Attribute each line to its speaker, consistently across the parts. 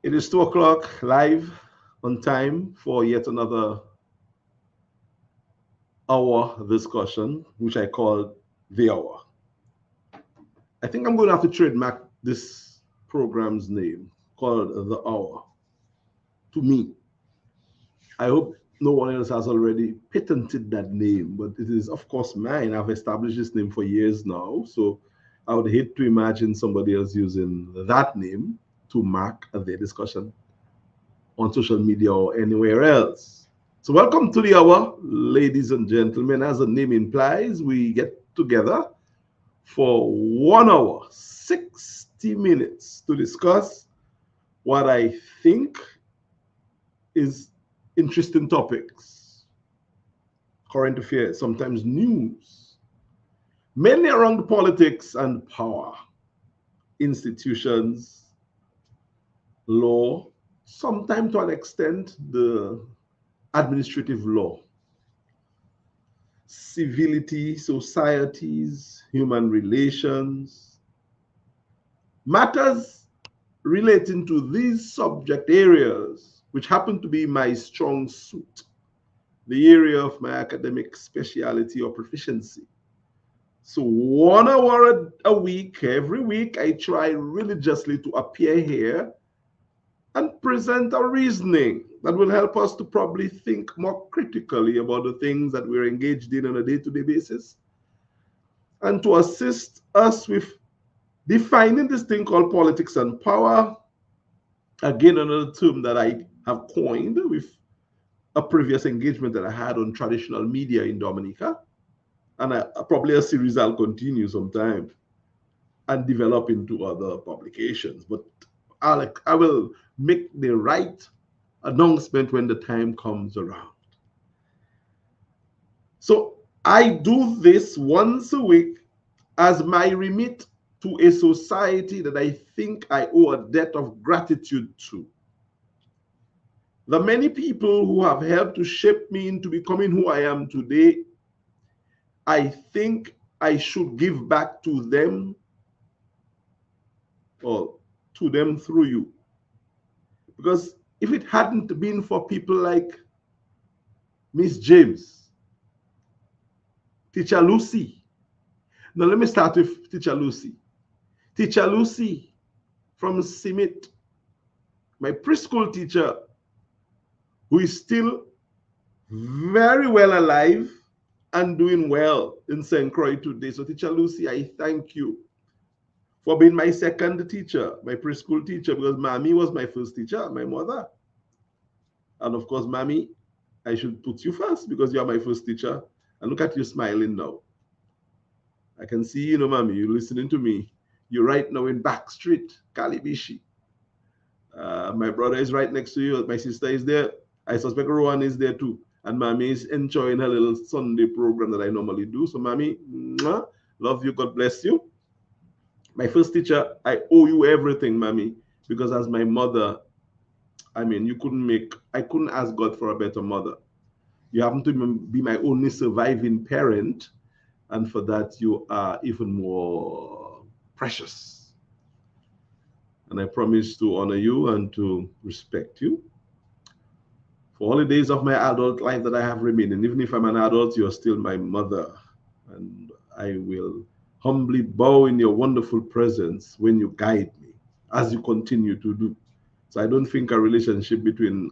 Speaker 1: It is 2 o'clock live on time for yet another hour discussion, which I call the hour. I think I'm going to have to trademark this program's name called the hour to me. I hope no one else has already patented that name, but it is, of course, mine. I've established this name for years now. So I would hate to imagine somebody else using that name to mark their discussion on social media or anywhere else. So, welcome to the hour, ladies and gentlemen. As the name implies, we get together for 1 hour, 60 minutes to discuss what I think is interesting topics, current affairs, sometimes news, mainly around politics and power, institutions, law, sometimes to an extent, the administrative law, civility, societies, human relations, matters relating to these subject areas, which happen to be my strong suit, the area of my academic specialty or proficiency. So 1 hour a week, every week, I try religiously to appear here and present a reasoning that will help us to probably think more critically about the things that we're engaged in on a day-to-day basis, and to assist us with defining this thing called politics and power. Again, another term that I have coined with a previous engagement that I had on traditional media in Dominica. And probably a series I'll continue sometime and develop into other publications. But I will make the right announcement when the time comes around. So I do this once a week as my remit to a society that I think I owe a debt of gratitude to. The many people who have helped to shape me into becoming who I am today, I think I should give back to them, or to them through you. Because if it hadn't been for people like Miss James, Teacher Lucy. Now let me start with Teacher Lucy. Teacher Lucy from Simit, my preschool teacher, who is still very well alive and doing well in St. Croix today. So Teacher Lucy, I thank you for being my second teacher, my preschool teacher, because Mommy was my first teacher, my mother. And of course, Mommy, I should put you first because you are my first teacher. And look at you smiling now. I can see, Mommy, you're listening to me. You're right now in Back Street, Kalibishi. My brother is right next to you. My sister is there. I suspect Rowan is there too. And Mommy is enjoying her little Sunday program that I normally do. So, Mommy, love you. God bless you. My first teacher, I owe you everything, Mommy, because as my mother, I mean, I couldn't ask God for a better mother. You happen to be my only surviving parent, and for that, you are even more precious. And I promise to honor you and to respect you. For all the days of my adult life that I have remaining, even if I'm an adult, you're still my mother. And I will humbly bow in your wonderful presence when you guide me, as you continue to do. So I don't think a relationship between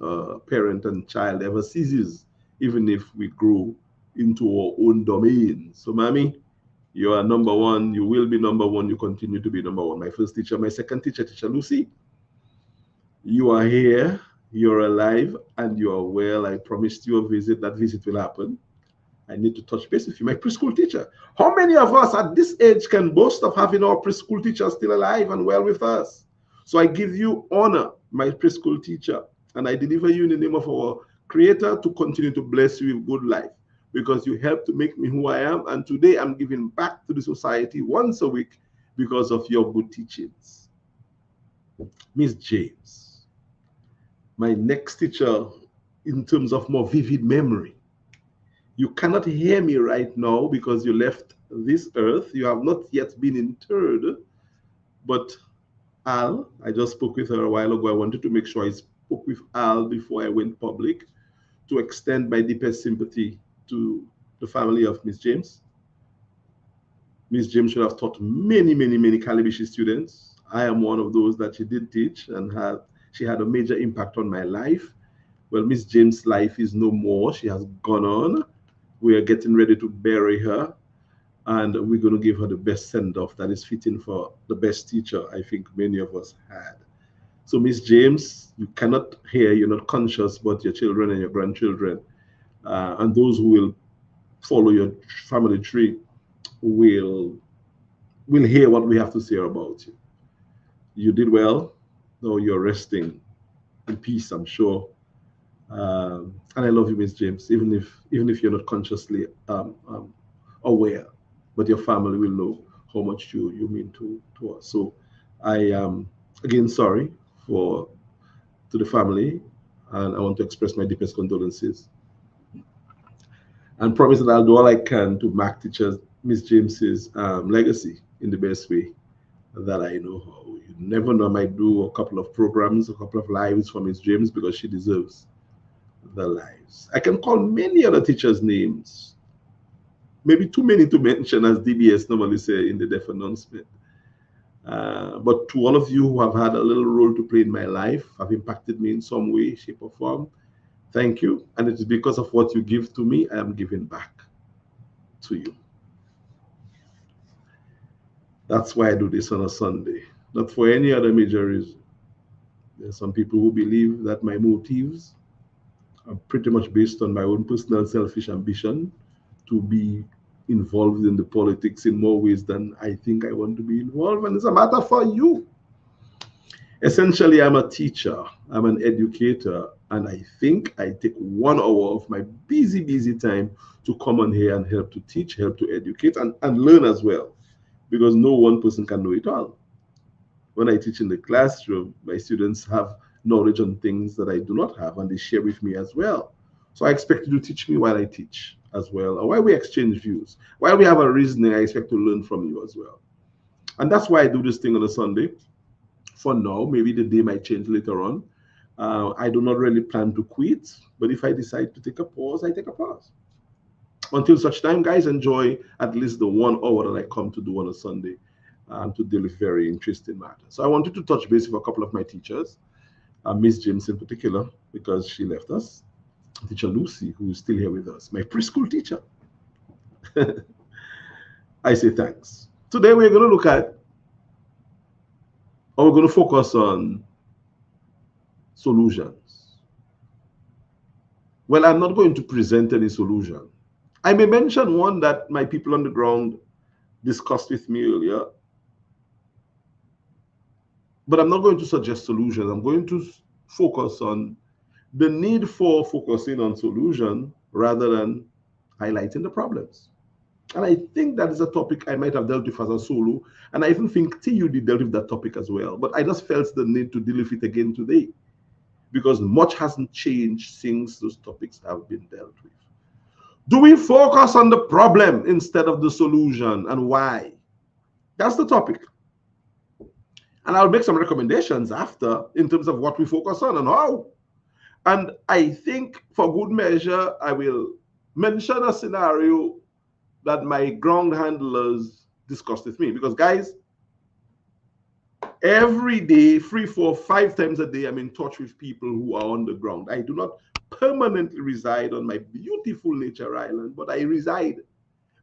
Speaker 1: parent and child ever ceases, even if we grow into our own domain. So, Mommy, you are number one. You will be number one. You continue to be number one. My first teacher, my second teacher, Teacher Lucy, you are here, you're alive, and you are well. I promised you a visit. That visit will happen. I need to touch base with you, my preschool teacher. How many of us at this age can boast of having our preschool teacher still alive and well with us? So I give you honor, my preschool teacher, and I deliver you in the name of our Creator to continue to bless you with good life, because you helped to make me who I am. And today I'm giving back to the society once a week because of your good teachings. Miss James, my next teacher in terms of more vivid memory. You cannot hear me right now because you left this earth. You have not yet been interred, but Al. I just spoke with her a while ago. I wanted to make sure I spoke with Al before I went public to extend my deepest sympathy to the family of Miss James. Miss James should have taught many, many, many Calibishi students. I am one of those that she did teach, and she had a major impact on my life. Well, Miss James' life is no more. She has gone on. We are getting ready to bury her, and we're going to give her the best send off that is fitting for the best teacher I think many of us had. So, Miss James, you cannot hear, you're not conscious, but your children and your grandchildren, and those who will follow your family tree will hear what we have to say about you. You did well. Now you're resting in peace, I'm sure. And I love you, Miss James, even if you're not consciously aware, but your family will know how much you mean to us. So I am again sorry for to the family, and I want to express my deepest condolences and promise that I'll do all I can to mark teachers Miss James's legacy in the best way that I know how. You never know, I might do a couple of programs, a couple of lives for Miss James because she deserves the lives. I can call many other teachers' names, maybe too many to mention, as DBS normally say in the deaf announcement. But to all of you who have had a little role to play in my life, have impacted me in some way, shape, or form, thank you. And it is because of what you give to me, I am giving back to you. That's why I do this on a Sunday, not for any other major reason. There are some people who believe that my motives are pretty much based on my own personal selfish ambition to be involved in the politics in more ways than I think I want to be involved. And it's a matter for you. Essentially, I'm a teacher, I'm an educator, and I think I take 1 hour of my busy, busy time to come on here and help to teach, help to educate, and learn as well, because no one person can know it all. When I teach in the classroom, my students have knowledge on things that I do not have, and they share with me as well. So I expect you to teach me while I teach as well, or while we exchange views. While we have a reasoning, I expect to learn from you as well. And that's why I do this thing on a Sunday. For now, maybe the day might change later on. I do not really plan to quit, but if I decide to take a pause, I take a pause. Until such time, guys, enjoy at least the 1 hour that I come to do on a Sunday to deal with very interesting matters. So I wanted to touch base with a couple of my teachers, Miss James in particular, because she left us. Teacher Lucy, who is still here with us, my preschool teacher. I say thanks. Today we're going to look at, or we're going to focus on solutions. Well, I'm not going to present any solution. I may mention one that my people on the ground discussed with me earlier, but I'm not going to suggest solutions. I'm going to focus on the need for focusing on solution rather than highlighting the problems. And I think that is a topic I might have dealt with as a solo, and I even think TUD dealt with that topic as well. But I just felt the need to deal with it again today because much hasn't changed since those topics have been dealt with. Do we focus on the problem instead of the solution, and why? That's the topic. And I'll make some recommendations after in terms of what we focus on and how. And I think for good measure, I will mention a scenario that my ground handlers discussed with me. Because guys, every day, 3, 4, 5 times a day, I'm in touch with people who are on the ground. I do not permanently reside on my beautiful nature island, but I reside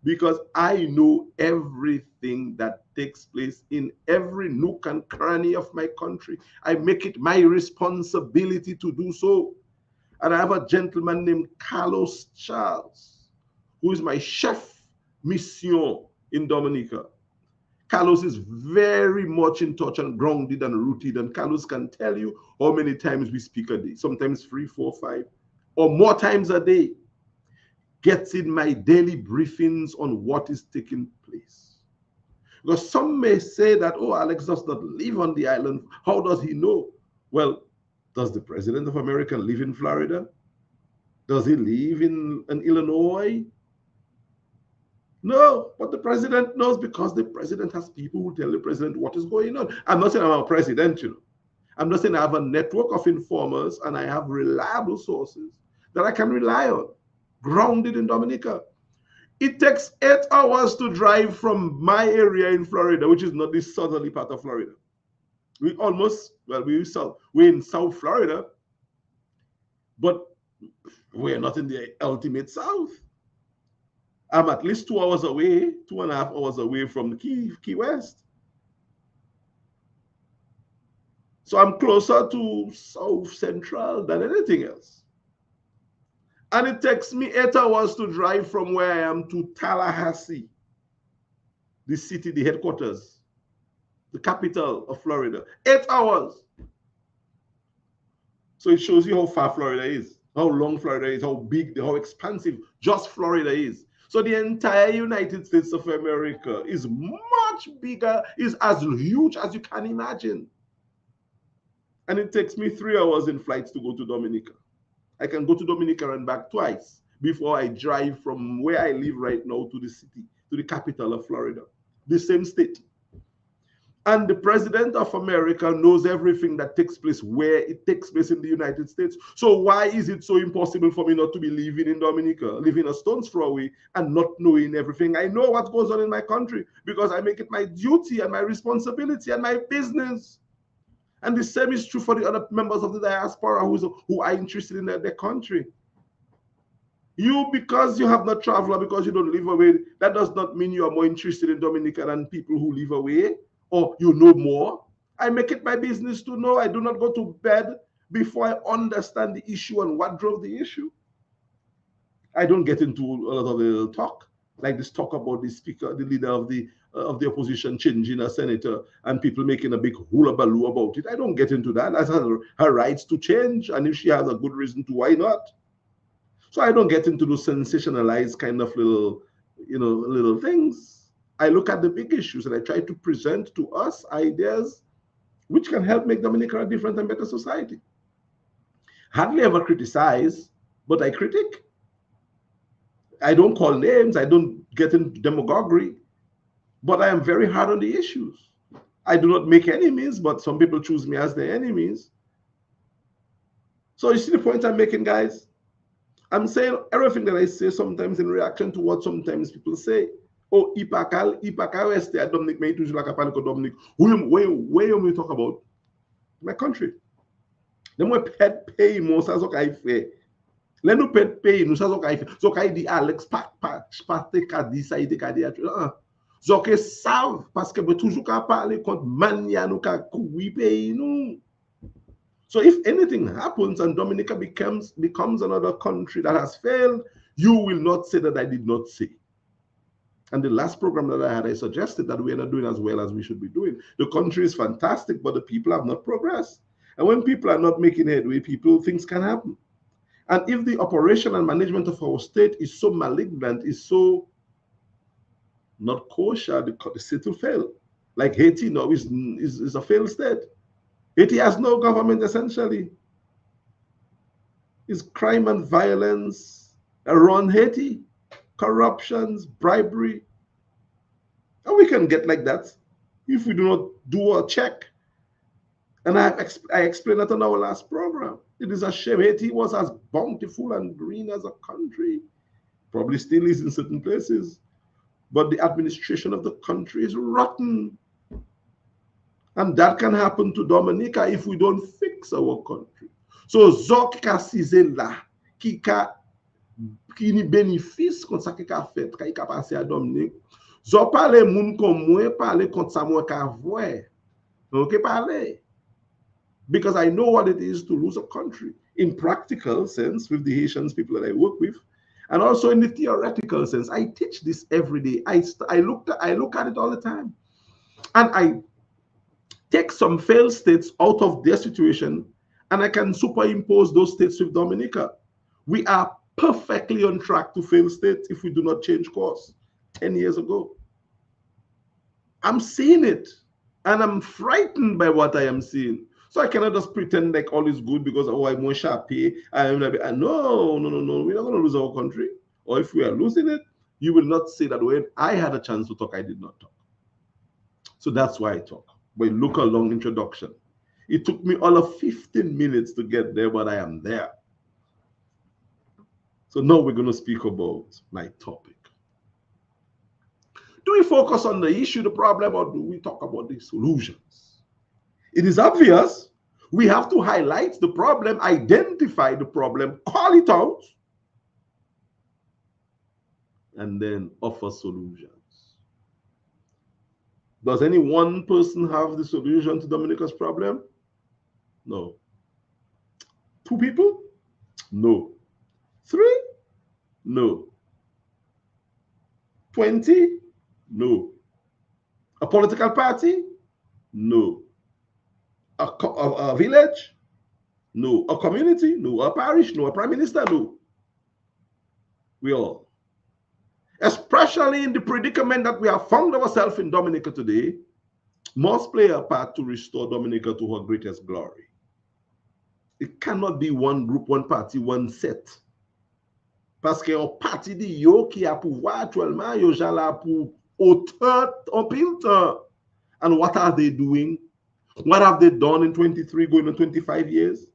Speaker 1: because I know everything that takes place in every nook and cranny of my country. I make it my responsibility to do so. And I have a gentleman named Carlos Charles, who is my chef mission in Dominica. Carlos is very much in touch and grounded and rooted, and Carlos can tell you how many times we speak a day, sometimes 3, 4, 5, or more times a day. Gets in my daily briefings on what is taking place. Because some may say that, oh, Alex does not live on the island. How does he know? Well, does the President of America live in Florida? Does he live in Illinois? No, but the president knows because the president has people who tell the president what is going on. I'm not saying I'm a president, you know. I'm not saying I have a network of informers and I have reliable sources that I can rely on, grounded in Dominica. It takes 8 hours to drive from my area in Florida, which is not the southerly part of Florida. We're in South Florida, but we're not in the ultimate South. I'm at least 2 hours away, 2.5 hours away from the Key West. So I'm closer to South Central than anything else. And it takes me 8 hours to drive from where I am to Tallahassee, the city, the headquarters, the capital of Florida. 8 hours. So it shows you how far Florida is, how long Florida is, how big, how expansive just Florida is. So the entire United States of America is much bigger, is as huge as you can imagine. And it takes me 3 hours in flights to go to Dominica. I can go to Dominica and back twice before I drive from where I live right now to the city, to the capital of Florida, the same state. And the president of America knows everything that takes place where it takes place in the United States. So why is it so impossible for me not to be living in Dominica, living a stone's throw away and not knowing everything? I know what goes on in my country because I make it my duty and my responsibility and my business. And the same is true for the other members of the diaspora who are interested in their country. You, because you have not traveled, because you don't live away, that does not mean you are more interested in Dominica than people who live away, or you know more. I make it my business to know. I do not go to bed before I understand the issue and what drove the issue. I don't get into a lot of the talk, like this talk about the speaker, the leader of the opposition changing a senator and people making a big hullabaloo about it. I don't get into that. That's her rights to change, and if she has a good reason to, why not? So I don't get into those sensationalized kind of little things. I look at the big issues and I try to present to us ideas which can help make Dominica a different and better society. Hardly ever criticize, but I critique. I don't call names, I don't get into demagoguery, but I am very hard on the issues. I do not make enemies, but some people choose me as their enemies. So you see the point I'm making, guys? I'm saying everything that I say sometimes in reaction to what sometimes people say. Oh, Ipakal reste à Dominique, mais toujours la capable que Dominique. Where you talk about my country? Then we pay more ça so kai fait. Let nous pay nous ça so kai fait. So kai di Alex pas te ka di ça ite ka di atu. So que savent parce que we toujours ka parler contre mania nous ka koui pay nous. So if anything happens and Dominica becomes another country that has failed, you will not say that I did not say. And the last program that I had, I suggested that we are not doing as well as we should be doing. The country is fantastic, but the people have not progressed. And when people are not making headway, things can happen. And if the operation and management of our state is so malignant, is so not kosher, the state will fail. Like Haiti now is a failed state. Haiti has no government, essentially. It's crime and violence around Haiti, corruptions, bribery. And we can get like that if we do not do a check. And I explained that on our last program. It is a shame. Haiti was as bountiful and green as a country. Probably still is in certain places. But the administration of the country is rotten. And that can happen to Dominica if we don't fix our country. So, zok ka size la, ki ni bénéfice contre ça qui a fait, qui a passé à Dominique. Zo parle moun comme moi, parle contre ça moi ka voir. OK, parle. Because I know what it is to lose a country in practical sense with the Haitian people that I work with, and also in the theoretical sense. I teach this every day. I look at it all the time, and I take some failed states out of their situation, and I can superimpose those states with Dominica. We are perfectly on track to fail states if we do not change course 10 years ago. I'm seeing it, and I'm frightened by what I am seeing. So I cannot just pretend like all is good because, oh, I'm more sharp. No, we're not going to lose our country. Or if we are losing it, You will not say that when I had a chance to talk, I did not talk. So that's why I talk. But look, a long introduction. It took me all of 15 minutes to get there, but I am there. So now we're going to speak about my topic. Do we focus on the issue, the problem, or do we talk about the solutions? It is obvious we have to highlight the problem, identify the problem, call it out, and then offer solutions. Does any one person have the solution to Dominica's problem? No. 2 people? No. 3? No. 20? No. A political party? No. A village? No. A community? No. A parish? No. A prime minister? No. We all. Especially in the predicament that we have found ourselves in Dominica today, must play a part to restore Dominica to her greatest glory. It cannot be one group, one party, one set. Parce que un parti di yo qui a pouvoir actuellement, yo jan la pour autant en pile temps. And what are they doing? What have they done in 23, going on 25 years?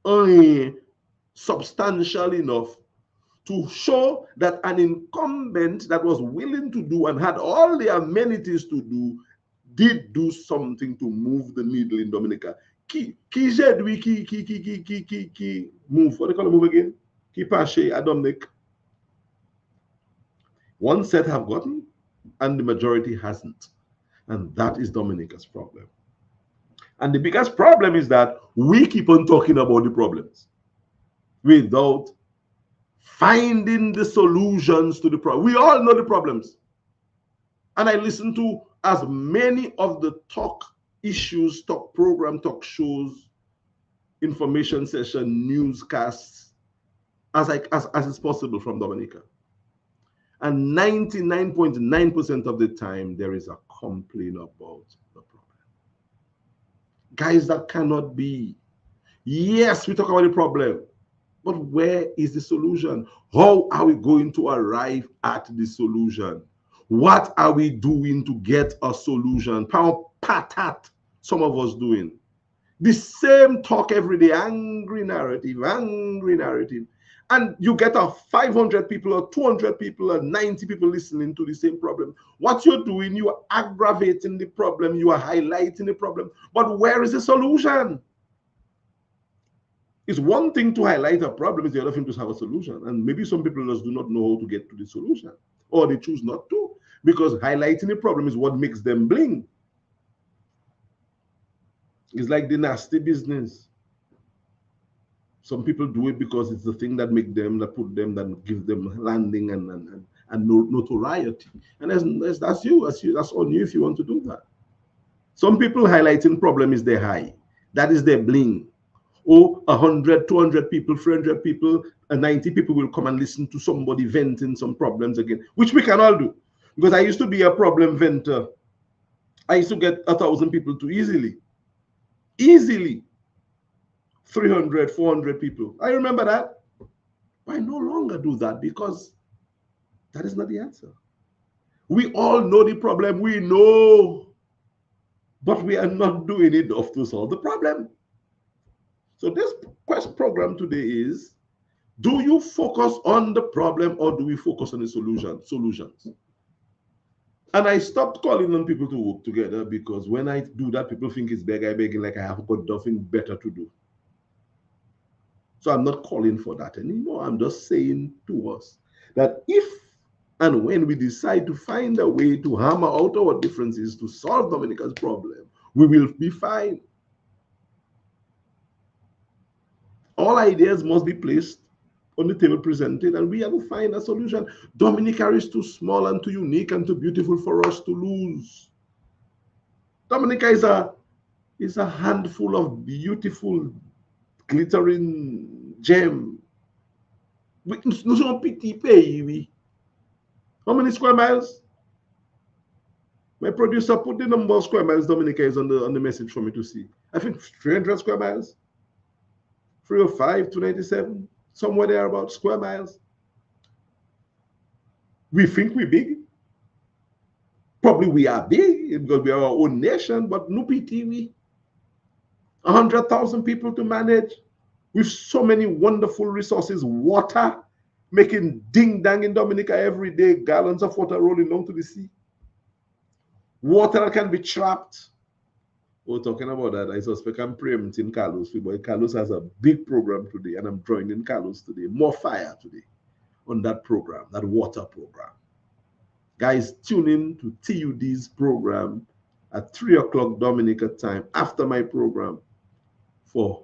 Speaker 1: Only substantial enough to show that an incumbent that was willing to do and had all the amenities to do did do something to move the needle in Dominica. Qui move? What do they call it? Move again? Qui pache à Dominic? One set have gotten, and the majority hasn't. And that is Dominica's problem. And the biggest problem is that we keep on talking about the problems without finding the solutions to the problem. We all know the problems. And I listen to as many of the talk issues, talk program, talk shows, information session, newscasts as is possible from Dominica. And 99.9% of the time, there is a complaint about the problem. Guys, that cannot be. Yes, we talk about the problem, but where is the solution? How are we going to arrive at the solution? What are we doing to get a solution? Patat, some of us doing. The same talk every day, angry narrative. And you get a 500 people or 200 people or 90 people listening to the same problem. What you're doing, you are aggravating the problem, you are highlighting the problem. But where is the solution? It's one thing to highlight a problem, it's the other thing to have a solution. And maybe some people just do not know how to get to the solution, or they choose not to, because highlighting the problem is what makes them bling. It's like the nasty business. Some people do it because it's the thing that make them, that put them, that give them landing and notoriety. And that's you. That's on you if you want to do that. Some people highlighting problem is their high. That is their bling. Or 100, 200 people, 300 people, 90 people will come and listen to somebody venting some problems again, which we can all do. Because I used to be a problem venter. I used to get 1,000 people too easily. 300, 400 people. I remember that. But I no longer do that because that is not the answer. We all know the problem. We know, but we are not doing enough to solve the problem. So this program today is, do you focus on the problem or do we focus on the solutions? And I stopped calling on people to work together because when I do that, people think it's begging like I have got nothing better to do. So I'm not calling for that anymore. I'm just saying to us that if and when we decide to find a way to hammer out our differences to solve Dominica's problem, we will be fine. All ideas must be placed on the table, presented, and we have to find a solution. Dominica is too small and too unique and too beautiful for us to lose. Dominica is a handful of beautiful, glittering gem. Nous sommes un petit pays, oui. How many square miles? My producer put the number of square miles Dominica is on the message for me to see. I think 300 square miles. 305, 297, somewhere there about square miles. We think we're big. Probably we are big because we are our own nation, but no PTV. 100,000 people to manage with so many wonderful resources, water, making ding dang in Dominica every day, gallons of water rolling down to the sea. Water that can be trapped. We're talking about that. I suspect I'm preempting Carlos. But Carlos has a big program today, and I'm joining Carlos today. More fire today on that program, that water program. Guys, tune in to TUD's program at 3 o'clock Dominica time after my program for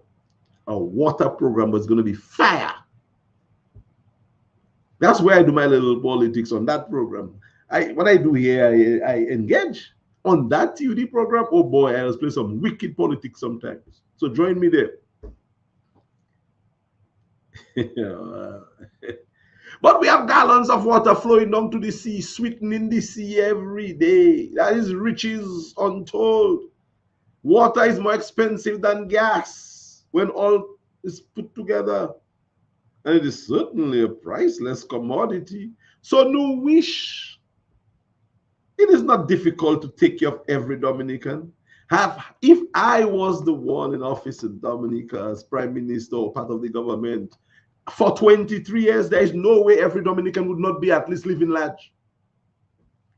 Speaker 1: a water program that's going to be fire. That's where I do my little politics on that program. What I do here, I engage on that TUD program. Oh boy, I just play some wicked politics sometimes. So join me there. But we have gallons of water flowing down to the sea, sweetening the sea every day. That is riches untold. Water is more expensive than gas when all is put together. And it is certainly a priceless commodity. So no wish. It is not difficult to take care of every Dominican. If I was the one in office in Dominica as prime minister or part of the government, for 23 years, there is no way every Dominican would not be at least living large.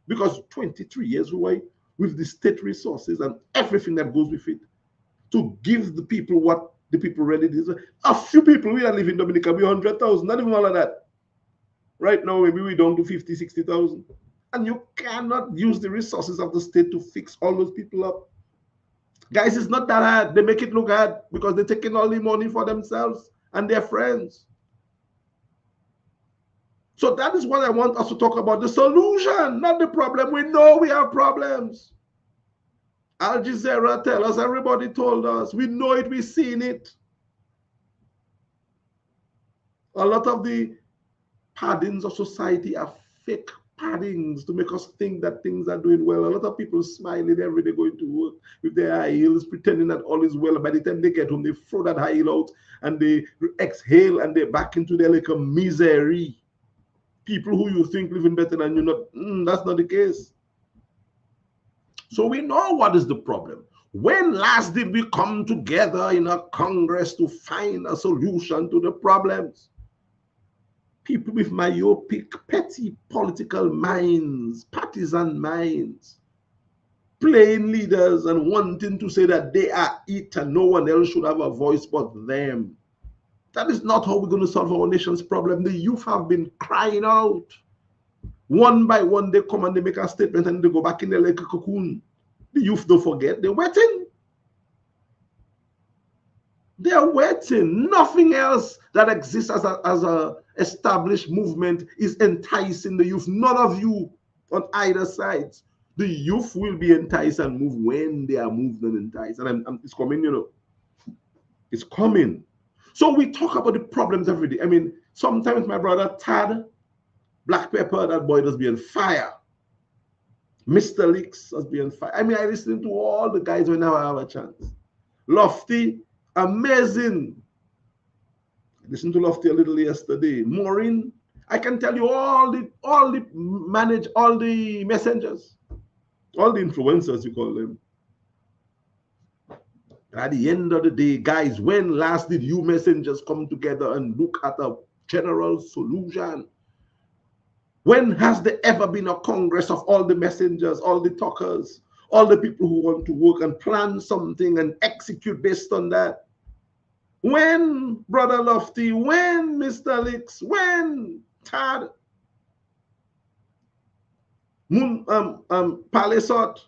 Speaker 1: Because 23 years we were with the state resources and everything that goes with it to give the people what the people really deserve. A few people we are living in Dominica, we 100,000, not even all of that. Right now, maybe we down to 50, 60,000. And you cannot use the resources of the state to fix all those people up. Guys, it's not that hard. They make it look hard because they're taking all the money for themselves and their friends. So that is what I want us to talk about, the solution, not the problem. We know we have problems. Al Jazeera tell us, everybody told us, we know it, we've seen it. A lot of the paddings of society are fake paddings to make us think that things are doing well. A lot of people smiling every day going to work with their high heels, pretending that all is well. By the time they get home, they throw that high heel out and they exhale and they're back into their like a misery. People who you think living better than you, not that's not the case. So we know what is the problem. When last did we come together in a Congress to find a solution to the problems? People with myopic, petty political minds, partisan minds, playing leaders and wanting to say that they are it and no one else should have a voice but them. That is not how we're going to solve our nation's problem. The youth have been crying out. One by one, they come and they make a statement and they go back in there like a cocoon. The youth don't forget. They're waiting. They're waiting. Nothing else that exists as a established movement is enticing the youth. None of you on either side. The youth will be enticed and move when they are moved and enticed. And it's coming, you know. It's coming. So we talk about the problems every day. I mean, sometimes my brother Tad, Black Pepper, that boy does be on fire. Mr. Licks has been on fire. I mean, I listen to all the guys whenever I have a chance. Lofty, amazing. I listened to Lofty a little yesterday. Maureen, I can tell you all the messengers, all the influencers, you call them. At the end of the day, guys, when last did you messengers come together and look at a general solution? When has there ever been a congress of all the messengers, all the talkers, all the people who want to work and plan something and execute based on that? When, Brother Lofty? When, Mr. Licks? When, Tad? Palisot?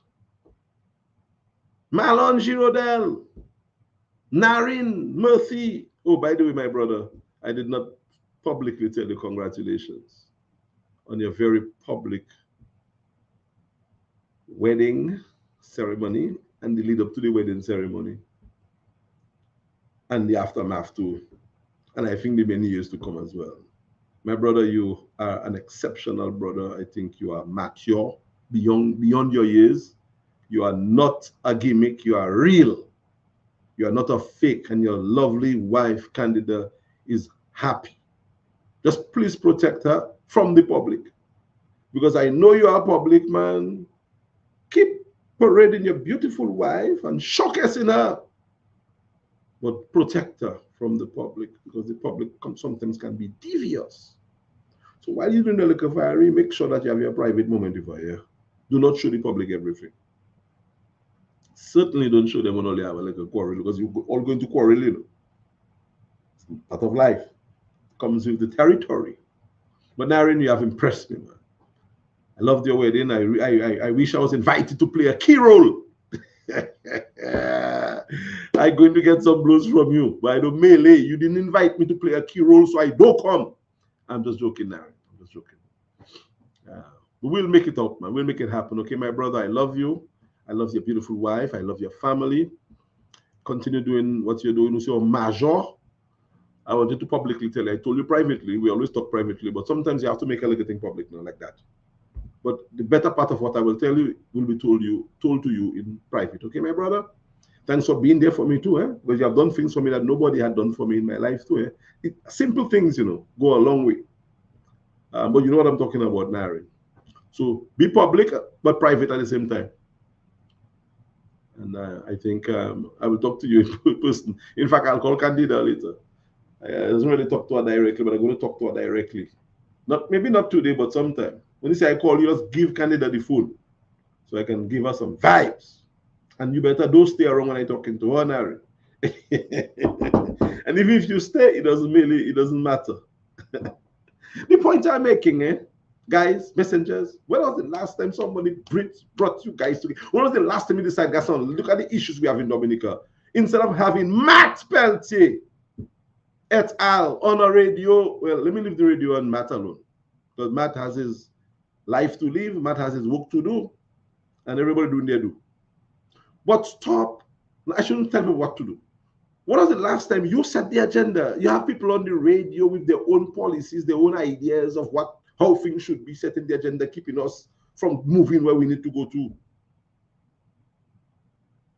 Speaker 1: Malon Girodel? Narin Murphy? Oh, by the way, my brother, I did not publicly tell you congratulations on your very public wedding ceremony and the lead up to the wedding ceremony and the aftermath too. And I think the many years to come as well. My brother, you are an exceptional brother. I think you are mature beyond your years. You are not a gimmick. You are real. You are not a fake. And your lovely wife, Candida, is happy. Just please protect her from the public. because I know you are a public man. Keep parading your beautiful wife and showcasing her, but protect her from the public, because the public sometimes can be devious. So while you're doing the liquor fiery, make sure that you have your private moment with her. Yeah? Do not show the public everything. Certainly don't show them when only have a little quarrel, because you're all going to quarrel. You know? It's part of life. It comes with the territory. But Naren, you have impressed me, man. I loved your wedding. I wish I was invited to play a key role. I'm going to get some blows from you. But I don't melee. You didn't invite me to play a key role, so I don't come. I'm just joking, Naren. I'm just joking. We'll make it up, man. We'll make it happen. Okay, my brother, I love you. I love your beautiful wife. I love your family. Continue doing what you're doing with your major. I wanted to publicly tell you. I told you privately. We always talk privately, but sometimes you have to make a little thing public now, like that. But the better part of what I will tell you will be told to you in private. Okay, my brother? Thanks for being there for me too, because you have done things for me that nobody had done for me in my life too. Simple things, go a long way. But you know what I'm talking about, Naren. So be public, but private at the same time. And I think I will talk to you in person. In fact, I'll call Candida later. I doesn't really talk to her directly, but I'm going to talk to her directly. Maybe not today, but sometime. When you say I call you, just give Candida the phone so I can give her some vibes. And you better don't stay around when I'm talking to her, Naren. And even if you stay, it doesn't matter. The point I'm making, guys, messengers, when was the last time somebody brought you guys together? When was the last time you decided, guys, look at the issues we have in Dominica? Instead of having Matt Peltier et al. On a radio, well, let me leave the radio and Matt alone. Because Matt has his life to live, Matt has his work to do, and everybody doing their do. But stop. I shouldn't tell me what to do. When was the last time you set the agenda? You have people on the radio with their own policies, their own ideas of how things should be, setting the agenda, keeping us from moving where we need to go to.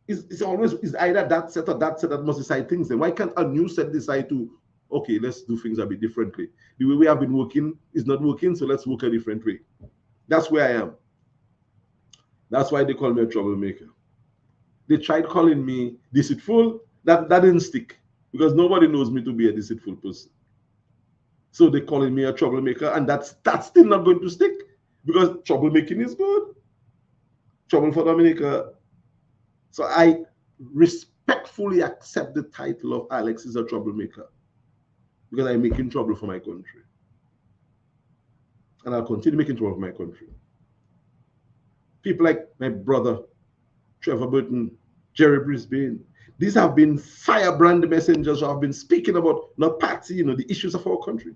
Speaker 1: It's always either that set or that set that must decide things. Then why can't a new set decide to, okay, let's do things a bit differently? The way we have been working is not working, so let's work a different way. That's where I am. That's why they call me a troublemaker. They tried calling me deceitful. That didn't stick, because nobody knows me to be a deceitful person. So they're calling me a troublemaker, and that's still not going to stick, because troublemaking is good. Trouble for Dominica. So I respectfully accept the title of Alex is a troublemaker, because I'm making trouble for my country. And I'll continue making trouble for my country. People like my brother, Trevor Burton, Jerry Brisbane, these have been firebrand messengers who have been speaking about, not party, the issues of our country.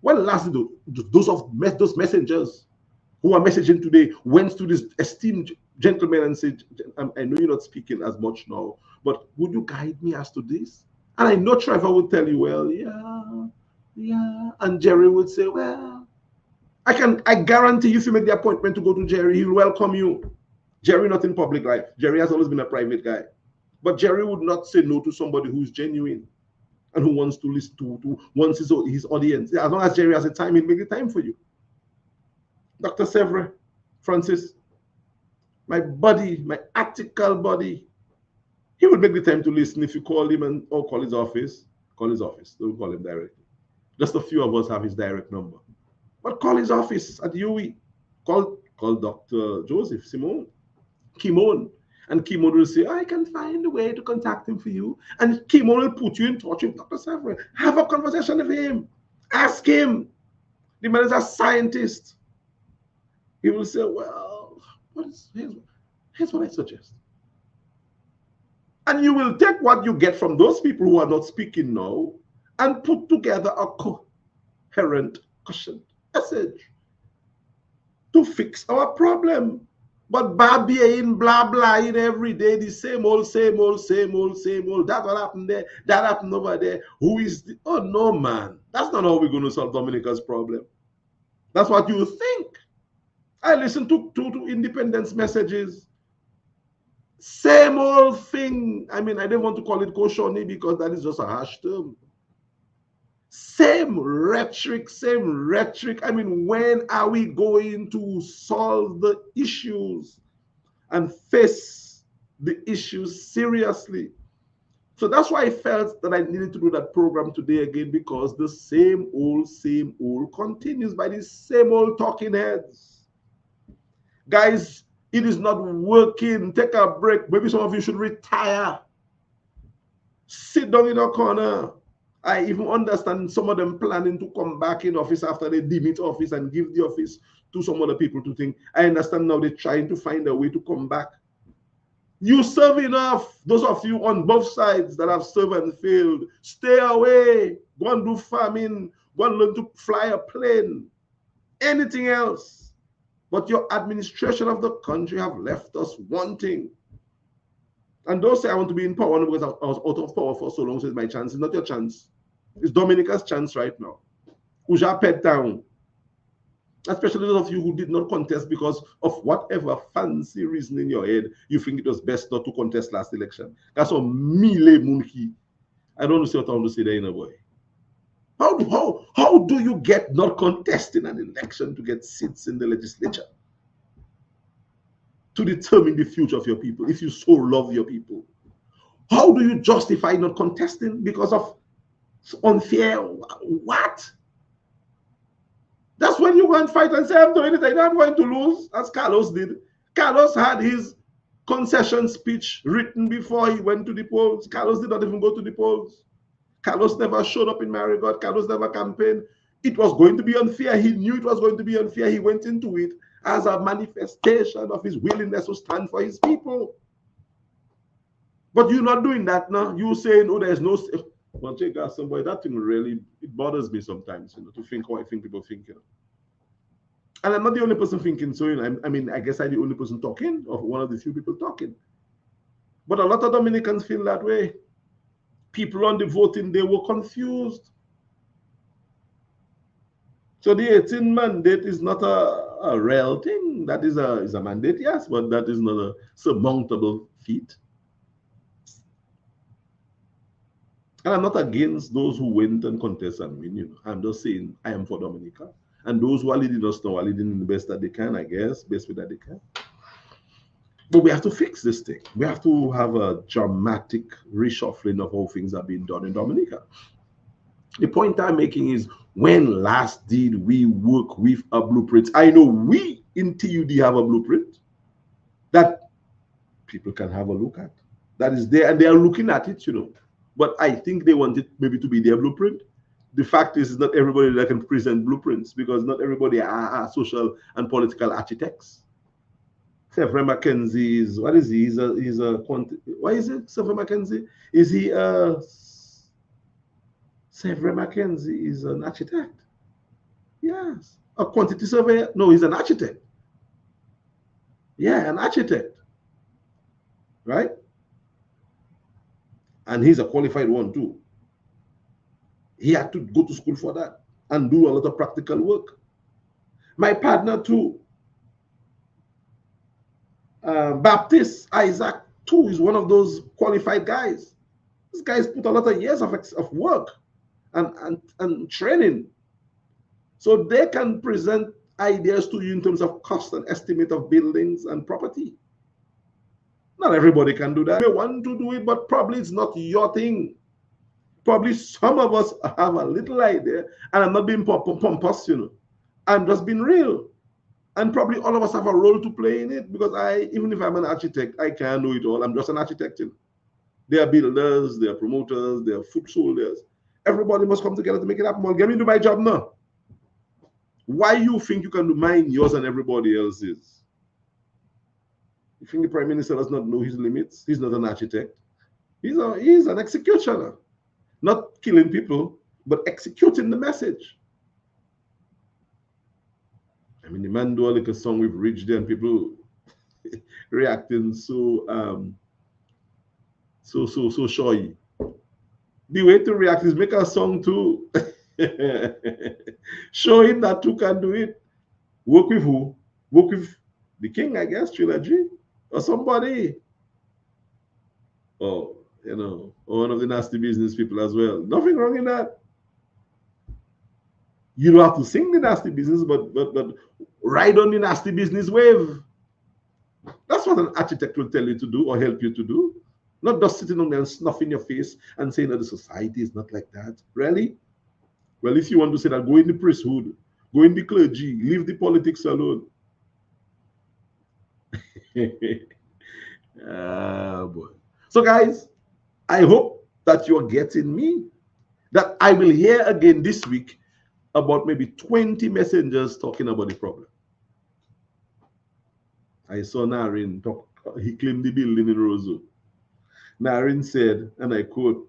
Speaker 1: When last did those messengers who are messaging today went to this esteemed gentleman and said, I know you're not speaking as much now, but would you guide me as to this? And I know Trevor would tell you, well, yeah. And Jerry would say, well, I guarantee you, if you make the appointment to go to Jerry, he'll welcome you. Jerry not in public life. Jerry has always been a private guy. But Jerry would not say no to somebody who's genuine and who wants to listen to wants his audience. As long as Jerry has the time, he'll make the time for you. Dr. Sevre, Francis, my buddy, my article buddy, he would make the time to listen if you call him or call his office. Call his office. Don't call him directly. Just a few of us have his direct number. But call his office at UE. Call Dr. Joseph Kimon. And Kimon will say, I can find a way to contact him for you. And Kimon will put you in touch with Dr. Sevre. Have a conversation with him. Ask him. The man is a scientist. He will say, well, here's what I suggest. And you will take what you get from those people who are not speaking now and put together a coherent, cushioned message to fix our problem. But babying, blah, blah, every day, the same old. That what happened there, that happened over there. Who is the, oh no, man. That's not how we're going to solve Dominica's problem. That's what you think. I listen to independence messages. Same old thing. I mean, I didn't want to call it Koshoni because that is just a harsh term. Same rhetoric, same rhetoric. I mean, when are we going to solve the issues and face the issues seriously? So that's why I felt that I needed to do that program today again, because the same old continues by these same old talking heads. Guys, it is not working. Take a break. Maybe some of you should retire. Sit down in a corner. I even understand some of them planning to come back in office after they demit office and give the office to some other people to think. I understand now they're trying to find a way to come back. You serve enough. Those of you on both sides that have served and failed, stay away. Go and do farming. Go and learn to fly a plane. Anything else. But your administration of the country have left us wanting. And don't say I want to be in power because I was out of power for so long, so it's my chance. It's not your chance. It's Dominica's chance right now. Uja pet down. Especially those of you who did not contest because of whatever fancy reason in your head you think it was best not to contest last election. That's a mile monkey. I don't know what I want to say there in a way. How do you get not contesting an election to get seats in the legislature? To determine the future of your people, if you so love your people. How do you justify not contesting because of unfair? What? That's when you go and fight and say, I'm doing it, I'm going to lose, as Carlos did. Carlos had his concession speech written before he went to the polls. Carlos did not even go to the polls. Carlos never showed up in Marigot. Carlos never campaigned. It was going to be unfair. He knew it was going to be unfair. He went into it as a manifestation of his willingness to stand for his people. But you're not doing that now. You're saying, oh, there's no... Well, check out somebody. That thing really, it bothers me sometimes, to think what I think people think, And I'm not the only person thinking so, I mean, I guess I'm the only person talking, or one of the few people talking. But a lot of Dominicans feel that way. People on the voting day were confused. So the 18 mandate is not a real thing. That is a mandate, yes, but that is not a surmountable feat. And I'm not against those who went and contest and win, I'm just saying I am for Dominica. And those who are leading us now are leading in the best that they can, I guess, best way that they can. But we have to fix this thing. We have to have a dramatic reshuffling of how things are being done in Dominica. The point I'm making is, when last did we work with a blueprint? I know we in TUD have a blueprint that people can have a look at. That is there, and they are looking at it, But I think they want it maybe to be their blueprint. The fact is, not everybody that can present blueprints, because not everybody are social and political architects. Severin McKenzie is, what is he? He's a why is it Severin McKenzie? Is he Severin McKenzie is an architect? Yes. A quantity surveyor? No, he's an architect. Yeah, an architect. Right? And he's a qualified one too. He had to go to school for that and do a lot of practical work. My partner too, Baptist Isaac too, is one of those qualified guys. This guy's put a lot of years of work and training. So they can present ideas to you in terms of cost and estimate of buildings and property. Not everybody can do that. They want to do it, but probably it's not your thing. Probably some of us have a little idea, and I'm not being pompous, I'm just being real. And probably all of us have a role to play in it, because even if I'm an architect, I can't do it all. I'm just an architect. They are builders, they are promoters, they are foot soldiers. Everybody must come together to make it happen. Well, get me to do my job now. Why you think you can do mine, yours, and everybody else's? You think the Prime Minister does not know his limits? He's not an architect. He's an executioner. Not killing people, but executing the message. I mean, the man do a little song with Rich there, and people reacting so shy. The way to react is make a song too. Show him that you can do it. Work with who? Work with the king, I guess, Trilogy, or somebody. Or, or one of the nasty business people as well. Nothing wrong in that. You don't have to sing the nasty business, but ride on the nasty business wave. That's what an architect will tell you to do or help you to do. Not just sitting on there and snuffing your face and saying that the society is not like that. Really? Well, if you want to say that, go in the priesthood, go in the clergy, leave the politics alone. Boy. So, guys, I hope that you're getting me. That I will hear again this week about maybe 20 messengers talking about the problem. I saw Narin talk, he claimed the building in Roseau. Narin said, and I quote,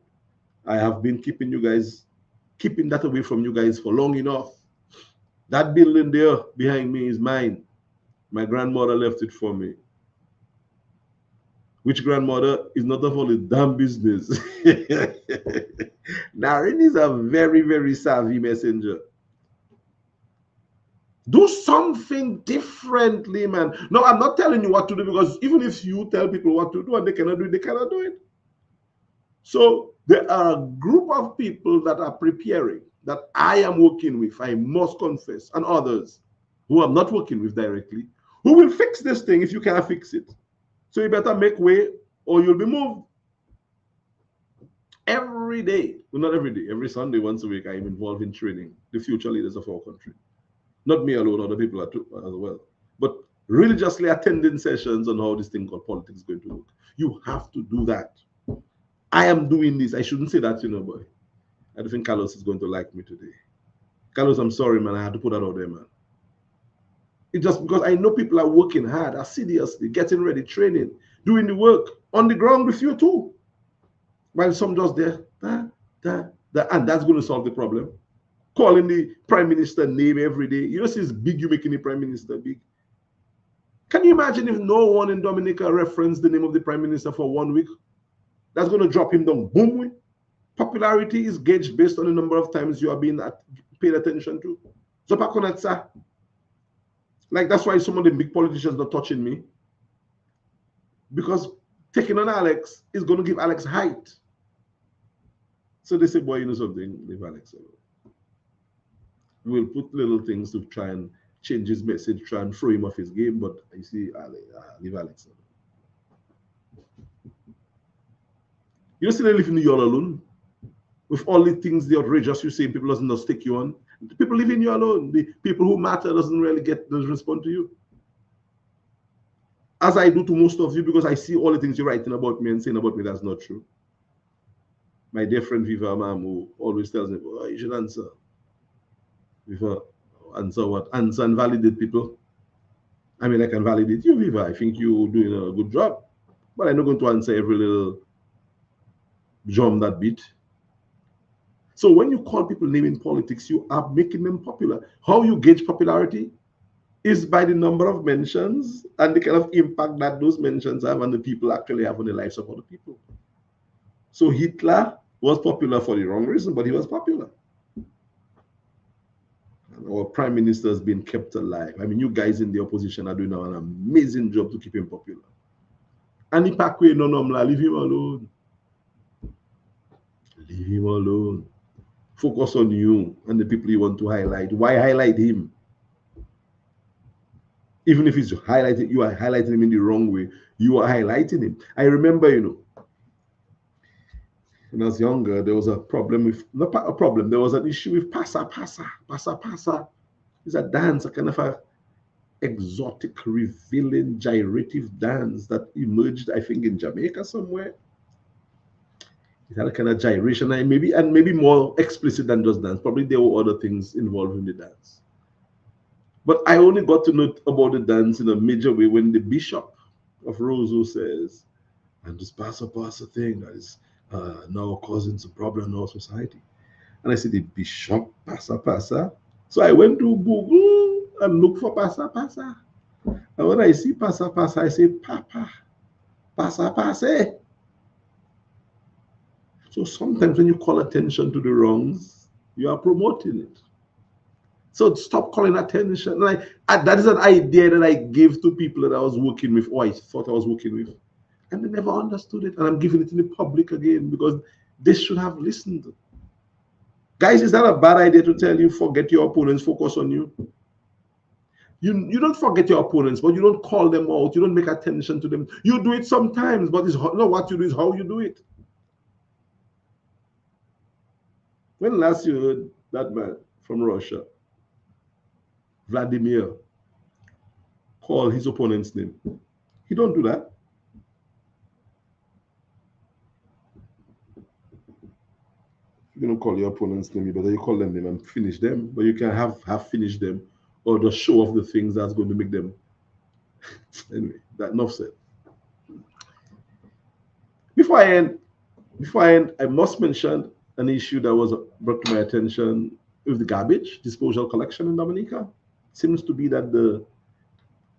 Speaker 1: I have been keeping that away from you guys for long enough. That building there behind me is mine. My grandmother left it for me. Which grandmother is not of all the damn business. Narin is a very, very savvy messenger. Do something differently, man. No, I'm not telling you what to do, because even if you tell people what to do and they cannot do it, they cannot do it. So there are a group of people that are preparing, that I am working with, I must confess, and others who I'm not working with directly, who will fix this thing if you can't fix it. So you better make way or you'll be moved. Every day, well, not every day, every Sunday, once a week, I am involved in training the future leaders of our country. Not me alone, other people as well. But religiously attending sessions on how this thing called politics is going to work. You have to do that. I am doing this. I shouldn't say that, boy. I don't think Carlos is going to like me today. Carlos, I'm sorry, man. I had to put that out there, man. It's just because I know people are working hard, assiduously, getting ready, training, doing the work on the ground with you too. While some just there, and that's going to solve the problem. Calling the prime minister name every day. You know, it's big, you making the prime minister big. Can you imagine if no one in Dominica referenced the name of the prime minister for 1 week? That's going to drop him down. Boom. Popularity is gauged based on the number of times you are being paid attention to. Like, that's why some of the big politicians are touching me. Because taking on Alex is going to give Alex height. So they say, boy, you know something, leave Alex alone. We'll put little things to try and change his message, try and throw him off his game, but you see, leave Alex alone. You see, they live in you all alone. With all the things, the outrageous you say, people doesn't stick you on. The people leaving you alone. The people who matter doesn't respond to you. As I do to most of you, because I see all the things you're writing about me and saying about me that's not true. My dear friend Viva Mamu always tells me, oh, you should answer. Viva, answer what? Answer and validate people. I mean, I can validate you, Viva. I think you're doing a good job. But I'm not going to answer every little drum that beat. So when you call people name in politics, you are making them popular. How you gauge popularity is by the number of mentions and the kind of impact that those mentions have and the people actually have on the lives of other people. So Hitler was popular for the wrong reason, but he was popular. And our prime minister has been kept alive. I mean, you guys in the opposition are doing an amazing job to keep him popular. And Ipakwe, no, leave him alone. Leave him alone. Focus on you and the people you want to highlight. Why highlight him? Even if it's highlighted, you are highlighting him in the wrong way. You are highlighting him. I remember, when I was younger, there was a problem with, not a problem, there was an issue with Pasa Pasa. Pasa Pasa is a dance, a kind of a exotic, revealing, gyrative dance that emerged, I think, in Jamaica somewhere. It had a kind of gyration, and maybe more explicit than just dance. Probably there were other things involved in the dance. But I only got to know about the dance in a major way when the bishop of Roseau says, and this Pasa Pasa thing that is now causing some problem in our society. And I said, the bishop Pasa Pasa. So I went to Google and looked for Pasa Pasa. And when I see Pasa Pasa, I say, Papa, Pasa Pasa. So sometimes when you call attention to the wrongs, you are promoting it. So stop calling attention. That is an idea that I gave to people that I was working with, or I thought I was working with. And they never understood it. And I'm giving it in the public again because they should have listened. Guys, is that a bad idea to tell you forget your opponents, focus on you? You don't forget your opponents, but you don't call them out. You don't make attention to them. You do it sometimes, but it's not what you do, is how you do it. When last you heard that man from Russia, Vladimir, call his opponent's name? He don't do that. You don't call your opponent's name, you better you call them name and finish them. But you can have finished them or just show off the things that's going to make them. Anyway, that enough said. Before I end, I must mention an issue that was brought to my attention with the garbage disposal collection in Dominica. It seems to be that the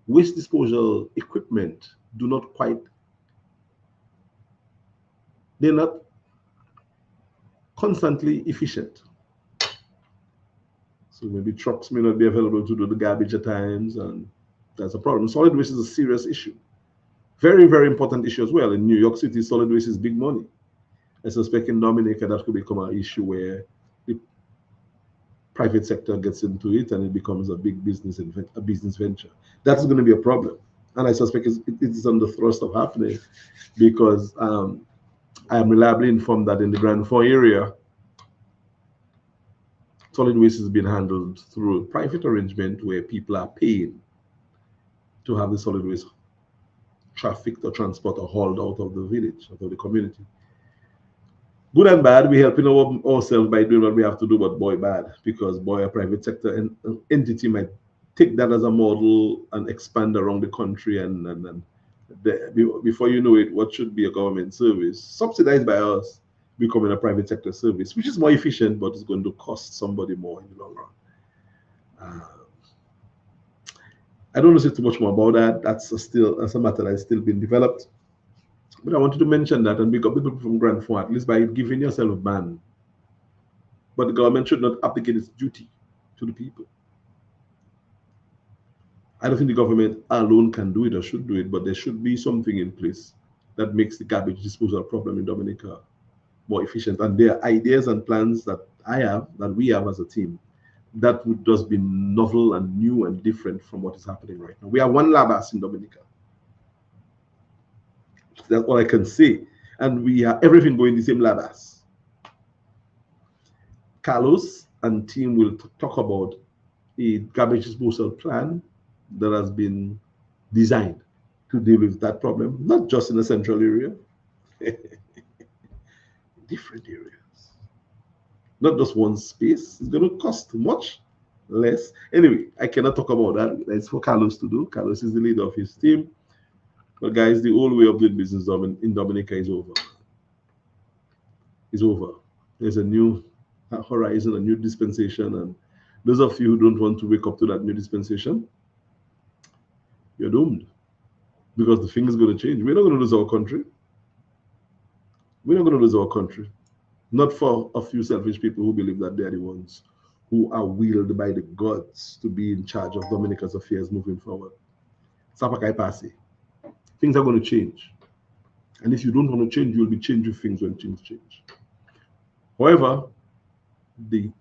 Speaker 1: waste disposal equipment do not quite, they're not constantly efficient. So maybe trucks may not be available to do the garbage at times, and that's a problem. Solid waste is a serious issue. Very, very important issue as well. In New York City, solid waste is big money. I suspect in Dominica that could become an issue where the private sector gets into it and it becomes a big business venture. That's going to be a problem. And I suspect it is on the thrust of happening because I am reliably informed that in the Grand Fort area, solid waste is being handled through a private arrangement where people are paying to have the solid waste trafficked or transported or hauled out of the village, out of the community. Good and bad, we're helping ourselves by doing what we have to do, but boy, bad, because boy, a private sector entity might take that as a model and expand around the country, and before you know it, what should be a government service, subsidized by us, becoming a private sector service, which is more efficient, but it's going to cost somebody more in the long run. I don't want to say too much more about that. That's a matter that's still being developed. But I wanted to mention that and big up people from Grand Fort, at least by giving yourself a ban. But the government should not abdicate its duty to the people. I don't think the government alone can do it or should do it, but there should be something in place that makes the garbage disposal problem in Dominica more efficient. And there are ideas and plans that we have as a team, that would just be novel and new and different from what is happening right now. We are one Labas in Dominica. That's all I can say. And we have everything going the same Labas. Carlos and team will talk about a garbage disposal plan that has been designed to deal with that problem, not just in the central area, different areas. Not just one space. It's going to cost much less. Anyway, I cannot talk about that. That's for Carlos to do. Carlos is the leader of his team. But guys, the old way of doing business in Dominica is over. It's over. There's a new horizon, a new dispensation, and those of you who don't want to wake up to that new dispensation, you're doomed. Because the thing is going to change. We're not going to lose our country. We're not going to lose our country. Not for a few selfish people who believe that they're the ones who are willed by the gods to be in charge of Dominica's affairs moving forward. Sapakai Pasi. Things are going to change. And if you don't want to change, you'll be changing things when things change. However, the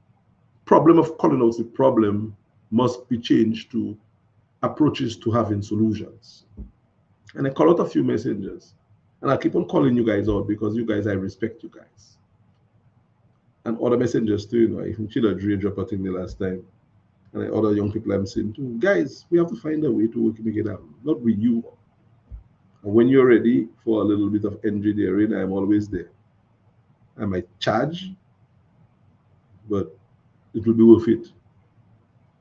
Speaker 1: problem of calling out the problem must be changed to approaches to having solutions. And I call out a few messengers. And I keep on calling you guys out because you guys, I respect you guys. And other messengers too, even Chidadri dropped a thing the last time. And other young people I'm seeing too. Guys, we have to find a way to make it happen. Not with you. And when you're ready for a little bit of engineering, I'm always there. I might charge, but it will be worth it.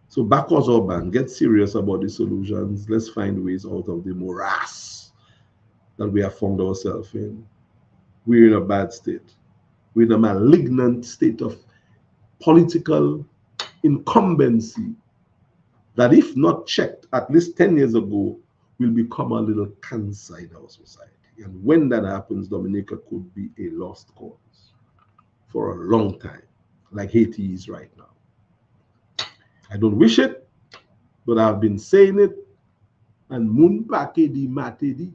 Speaker 1: So backwards or ban, get serious about the solutions. Let's find ways out of the morass that we have found ourselves in. We're in a bad state. We're in a malignant state of political incumbency that, if not checked at least 10 years ago, will become a little cancer in our society. And when that happens, Dominica could be a lost cause for a long time, like Haiti is right now. I don't wish it, but I've been saying it, and moon pakedi matedi,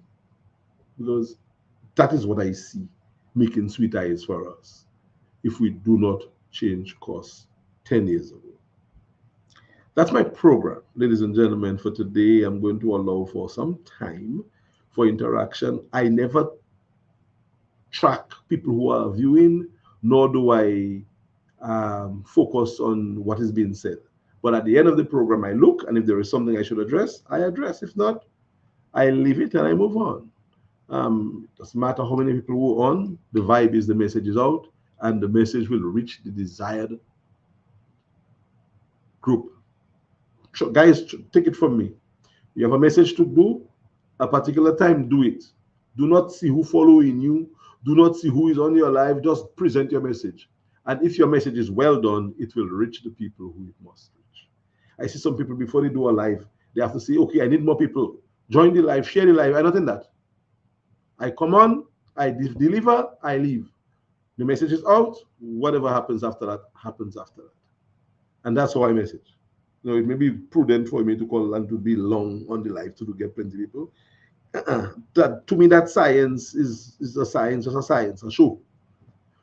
Speaker 1: because that is what I see making sweet eyes for us if we do not change course 10 years ago. That's my program, ladies and gentlemen. For today, I'm going to allow for some time for interaction. I never track people who are viewing, nor do I focus on what is being said. But at the end of the program, I look, and if there is something I should address, I address. If not, I leave it and I move on. Doesn't matter how many people who are on, the vibe is the message is out, and the message will reach the desired group. So guys, take it from me. You have a message to do, a particular time, do it. Do not see who following you. Do not see who is on your live. Just present your message. And if your message is well done, it will reach the people who it must reach. I see some people before they do a live, they have to say, okay, I need more people. Join the live, share the live. I'm not in that. I come on, I deliver, I leave. The message is out. Whatever happens after that, happens after that. And that's how I message. You know, it may be prudent for me to call and to be long on the live to get plenty of people. That to me, that science is a science, just a science, a show.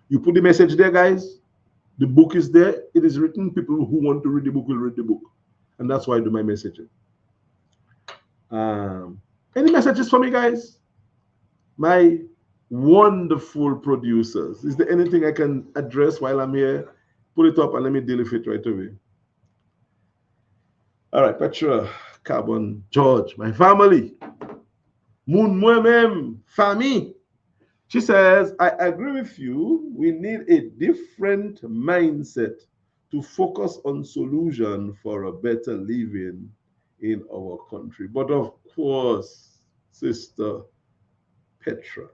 Speaker 1: You put the message there, guys. The book is there. It is written. People who want to read the book will read the book, and that's why I do my messaging. Any messages for me, guys? My wonderful producers. Is there anything I can address while I'm here? Put it up and let me deal with it right away. All right, Petra, Carbon, George, my family. Moon Mwemem, family. She says, I agree with you. We need a different mindset to focus on solution for a better living in our country. But of course, Sister Petra.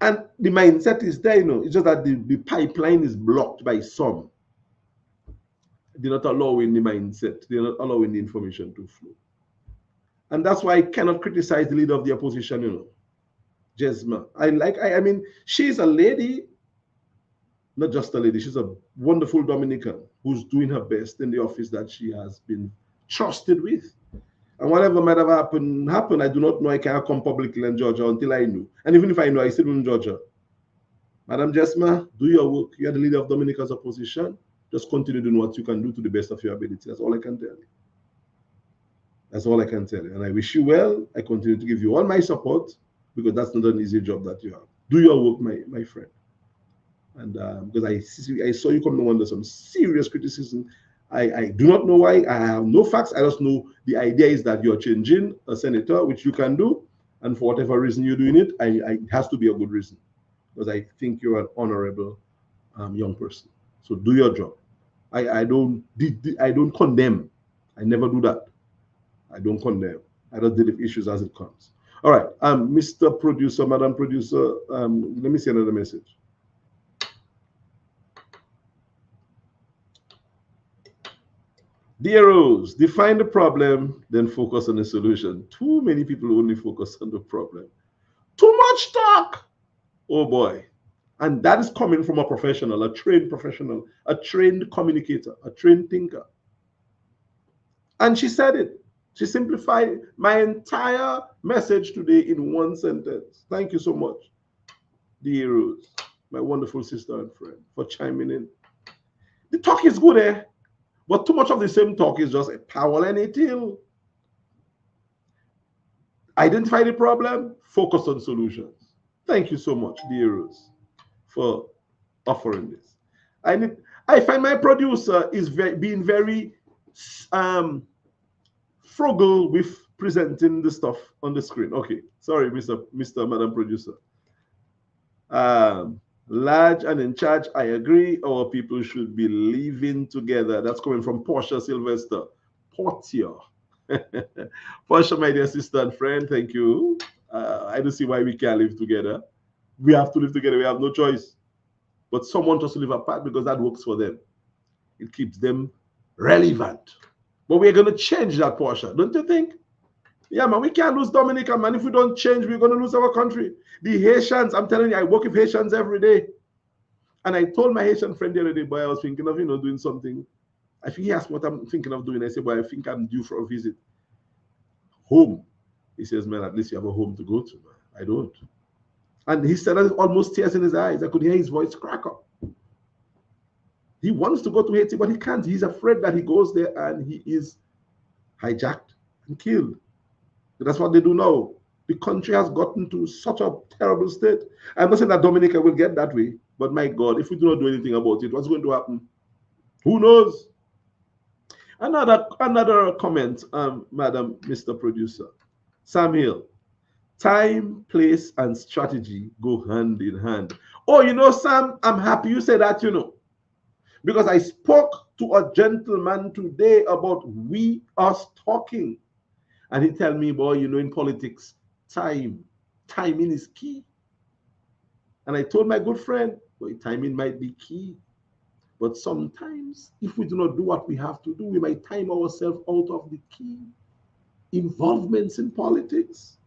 Speaker 1: And the mindset is there, you know. It's just that the pipeline is blocked by some. They're not allowing the mindset. They're not allowing the information to flow. And that's why I cannot criticize the leader of the opposition, you know, Jesma. I mean, she's a lady, not just a lady. She's a wonderful Dominican who's doing her best in the office that she has been trusted with. And whatever might have happened. I do not know. I can't come publicly in Georgia until I know. And even if I know, I still in Georgia. Madam Jesma, do your work. You are the leader of Dominica's opposition. Just continue doing what you can do to the best of your ability. That's all I can tell you. That's all I can tell you. And I wish you well. I continue to give you all my support because that's not an easy job that you have. Do your work, my friend. And because I saw you coming under some serious criticism. I do not know why. I have no facts. I just know the idea is that you're changing a senator, which you can do. And for whatever reason you're doing it, it has to be a good reason. Because I think you're an honorable young person. So do your job. I don't condemn. I never do that. I don't condemn. I just deal with issues as it comes. All right, Mr. Producer, Madam Producer, let me see another message. Dear Rose, define the problem, then focus on the solution. Too many people only focus on the problem. Too much talk. Oh boy. And that is coming from a professional, a trained professional, a trained communicator, a trained thinker. And she said it. She simplified my entire message today in one sentence. Thank you so much, dear Rose, my wonderful sister and friend, for chiming in. The talk is good, eh? But too much of the same talk is just a power and a tail. Identify the problem, focus on solutions. Thank you so much, dear Rose, for offering this. I find my producer is being very frugal with presenting the stuff on the screen. Okay, sorry, Mr. Madam Producer. Large and in charge, I agree. Our people should be living together. That's coming from Portia Sylvester. Portia. Portia, my dear sister and friend, thank you. I don't see why we can't live together. We have to live together. We have no choice. But some want us to live apart because that works for them. It keeps them relevant. But we're going to change that, Portia, don't you think? Yeah, man, we can't lose Dominica, man. If we don't change, we're going to lose our country. The Haitians, I'm telling you, I work with Haitians every day. And I told my Haitian friend the other day, boy, I was thinking of, doing something. I think he asked what I'm thinking of doing. I said, boy, I think I'm due for a visit. Home. He says, man, at least you have a home to go to, man. I don't. And he said, almost tears in his eyes. I could hear his voice crack up. He wants to go to Haiti, but he can't. He's afraid that he goes there and he is hijacked and killed. That's what they do now. The country has gotten to such a terrible state. I'm not saying that Dominica will get that way, but my God, if we do not do anything about it, what's going to happen? Who knows? Another comment, Madam Mr. Producer. Sam Hill. Time, place, and strategy go hand in hand. Oh, you know, Sam, I'm happy you said that, you know, because I spoke to a gentleman today about us talking. And he tell me, boy, you know, in politics, timing is key. And I told my good friend, boy, timing might be key. But sometimes, if we do not do what we have to do, we might time ourselves out of the key involvements in politics.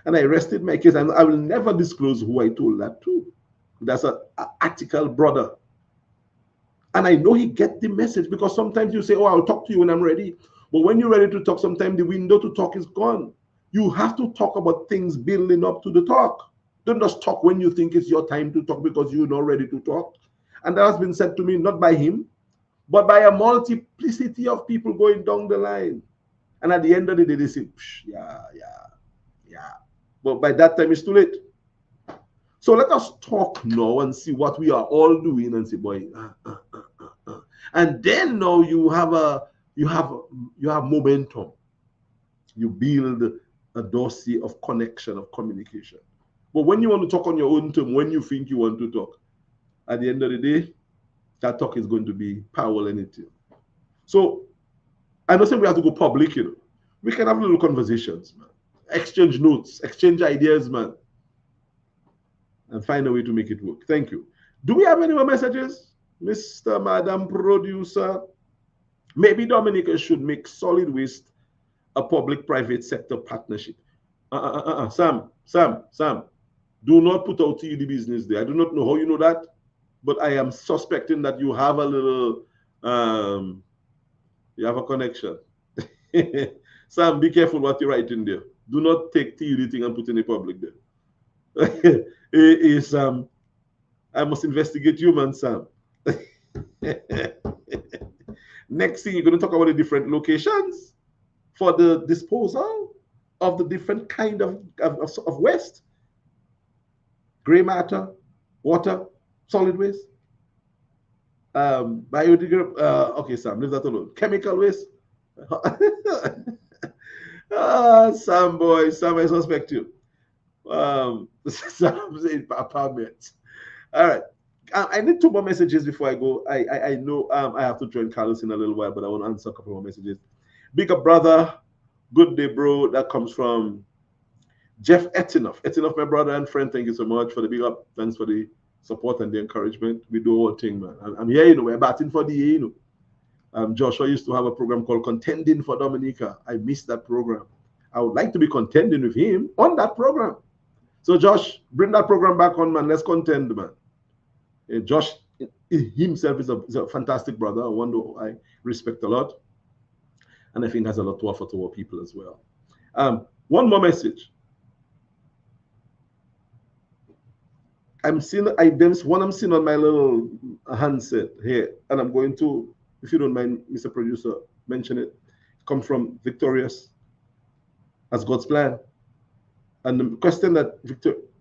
Speaker 1: And I rested my case, and I will never disclose who I told that to. That's an article brother. And I know he get the message, because sometimes you say, oh, I'll talk to you when I'm ready. But when you're ready to talk, sometimes the window to talk is gone. You have to talk about things building up to the talk. Don't just talk when you think it's your time to talk because you're not ready to talk. And that has been said to me, not by him, but by a multiplicity of people going down the line. And at the end of the day, they say, yeah. But by that time, it's too late. So let us talk now and see what we are all doing and say, boy, and then now you have momentum. You build a dossier of connection, of communication. But when you want to talk on your own term, when you think you want to talk, at the end of the day, that talk is going to be power and it. So I'm not saying we have to go public, you know. We can have little conversations, man. Exchange notes, exchange ideas, man. And find a way to make it work. Thank you. Do we have any more messages, Mr. Madam Producer? Maybe Dominica should make solid waste a public-private sector partnership. Sam, do not put out to you the business there. I do not know how you know that, but I am suspecting that you have a little, you have a connection. Sam, be careful what you write in there. Do not take TUD thing and put in the public there. I must investigate you, man, Sam. Next thing, you're going to talk about the different locations for the disposal of the different kind of waste. Gray matter, water, solid waste, biodegradable, okay, Sam, leave that alone. Chemical waste. Sam, boy, Sam, I suspect you. Sam saying apartments. All right. I need 2 more messages before I go. I know I have to join Carlos in a little while, but I want to answer a couple more messages. Big up, brother. Good day, bro. That comes from Jeff Etinoff. Etinoff, my brother and friend, thank you so much for the big up. Thanks for the support and the encouragement. We do our thing, man. I'm here, you know, we're batting for the year, you know. Joshua used to have a program called Contending for Dominica. I missed that program. I would like to be contending with him on that program. So, Josh, bring that program back on, man. Let's contend, man. Josh himself is a fantastic brother, one who I respect a lot. And I think has a lot to offer to our people as well. One more message. I'm seeing one I'm seeing on my little handset here, and I'm going to, if you don't mind, Mr. Producer, mention it. Come from Victorious as God's plan. And the question that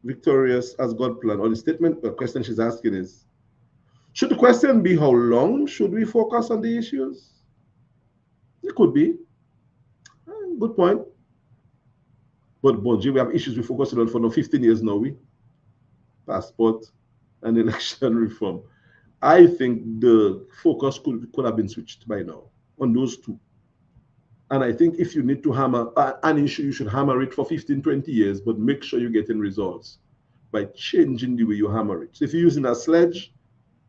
Speaker 1: Victorious as God's plan, or the statement, the question she's asking is, should the question be how long should we focus on the issues? It could be. Good point. But Bonji, we have issues we focus on for now 15 years now. Passport and election reform. I think the focus could have been switched by now on those 2. And I think if you need to hammer an issue, you should hammer it for 15, 20 years, but make sure you're getting results by changing the way you hammer it. So if you're using a sledge,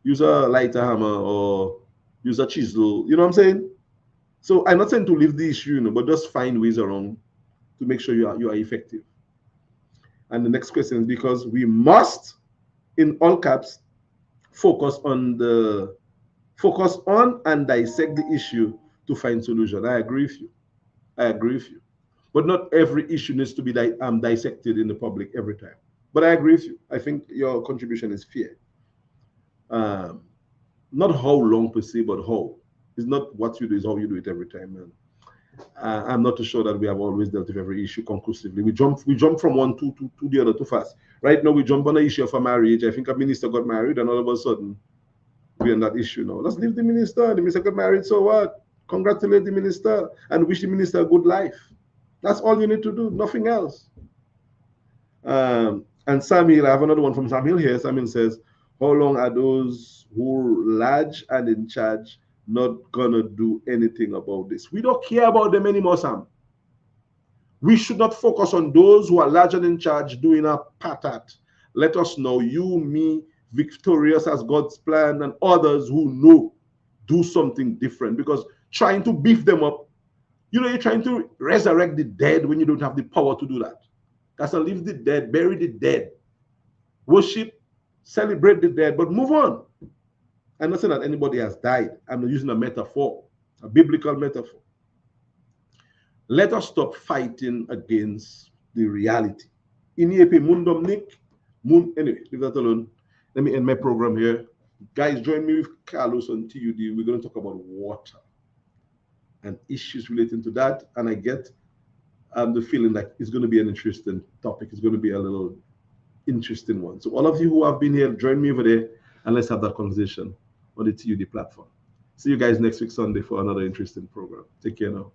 Speaker 1: use a lighter hammer or use a chisel. You know what I'm saying? So I'm not saying to leave the issue, you know, but just find ways around to make sure you are effective. And the next question is, because we must, in all caps, focus on and dissect the issue to find solution. I agree with you. But not every issue needs to be dissected in the public every time. But I agree with you. I think your contribution is fair. not how long per se, but how. It's not what you do, it's how you do it every time, man. I'm not too sure that we have always dealt with every issue conclusively. We jump from one to the other too fast. Right now, we jump on the issue of a marriage. I think a minister got married, and all of a sudden, we're on that issue now. Let's leave the minister. The minister got married, so what? Congratulate the minister and wish the minister a good life. That's all you need to do, nothing else. And Samuel, I have another one from Samuel here. Samuel says, how long are those who are large and in charge not gonna do anything about this? We don't care about them anymore, Sam. We should not focus on those who are large and in charge doing a patat. Let us know, you, me, victorious as God's plan, and others who know, do something different. Because trying to beef them up, you're trying to resurrect the dead when you don't have the power to do that. That's to leave the dead, bury the dead, worship, celebrate the dead, but move on. I'm not saying that anybody has died. I'm using a metaphor, a biblical metaphor. Let us stop fighting against the reality. Anyway, leave that alone. Let me end my program here. Guys, join me with Carlos on TUD. We're going to talk about water and issues relating to that. And I get the feeling like it's going to be an interesting topic. It's going to be a little interesting one. So all of you who have been here, join me over there and let's have that conversation on the TUD platform. See you guys next week Sunday for another interesting program. Take care now.